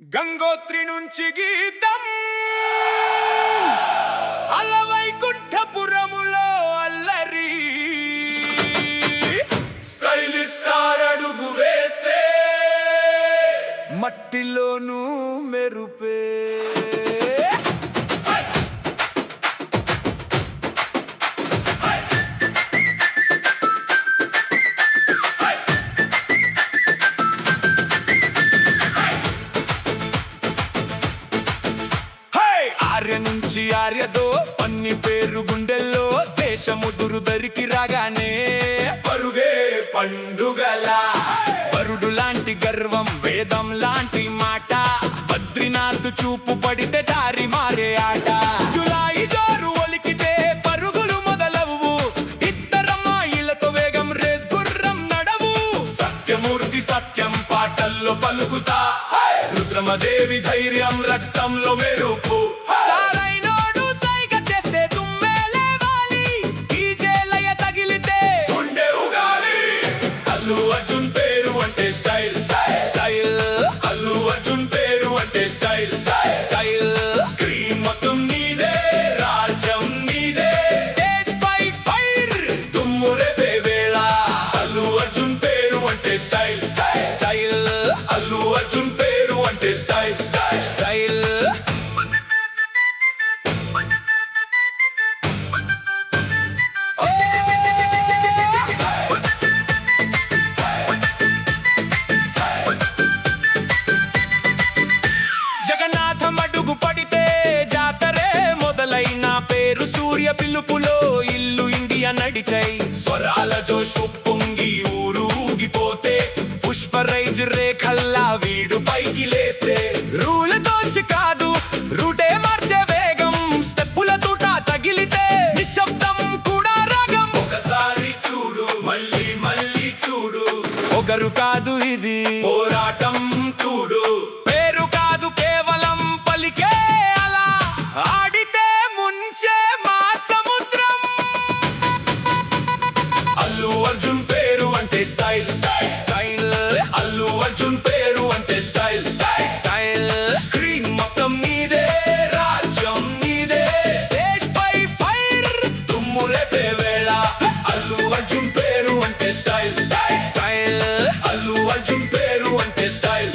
గంగోత్రి నుంచి గీతం అలవైకుంఠపురములో అల్లరి స్టైలిష్ స్టార్ అడుగు వేస్తే మట్టిలోనూ మెరుపే ఆర్య నుంచి ఆర్యదో పన్ని పేరు గుండెల్లో దేశము దురుదరికి రాగానే పరుగే పండుగలా వరుడు లాంటి గర్వం వేదం లాంటి మాట బద్రీనాథ్ చూపు పడితే దారి మారే ఆట జులాయి జోరు ఒలికితే పరుగులు మొదలవు ఇద్దరమ్మాయిలతో వేగం రేస్ గుర్రం నడవు సత్యమూర్తి సత్యం పాటల్లో పలుకుతా రుద్రమదేవి ధైర్యం రక్తంలో మెరుపు సారైనోడు సైగ చేస్తే తుమ్మే లేవాలి డీజే లయ తగిలితే గుండె ఉగాలి అల్లు అర్జున్ పేరు అంటే స్టైల్ స్టైల్ అల్లు అర్జున్ పేరు అంటే స్టైల్ స్టైల్ స్క్రీన్ మొత్తం నీదే రాజ్యం నీదే స్టేజ్ పై ఫైర్ దుమ్ము రేపే వేళ అల్లు అర్జున్ పేరు అంటే స్టైల్ స్టైల్ అల్లు అర్జున్ పేరు అంటే స్టైల్ స్టైల్ జగన్నాథం అడుగు పడితే జాతరే మొదలైన పేరు సూర్య పిలుపులో ఇల్లు ఇండియా నడిచై స్వరాల జోషు పొంగి ఊరు ఊగిపోతే పుష్పరైజ్ రేఖల్లా వీడు పైకి లేస్తే రూల దోషి కాదు రూటే మార్చే వేగం స్టెప్పుల తూట తగిలితే నిశ్శబ్దం కూడా రాగం ఒకసారి చూడు మళ్ళీ మళ్ళీ చూడు ఒకరు కాదు ఇది పోరాటం చూడు పేరు కాదు కేవలం పలికే అలా ఆడితే ముంచే మా సముద్రం అల్లు అర్జున్ పేరు అంటే స్టైల్ స్టైల్ అల్లు అర్జున్ పేరు అంటే స్టైల్ స్టైల్ స్క్రీన్ మొత్తం నీదే రాజ్యం నీదే స్టేజ్ పై ఫైర్ దుమ్ము రేపే వేళ అల్లు అర్జున్ పేరు అంటే స్టైల్ స్టైల్ అల్లు అర్జున్ పేరు అంటే స్టైల్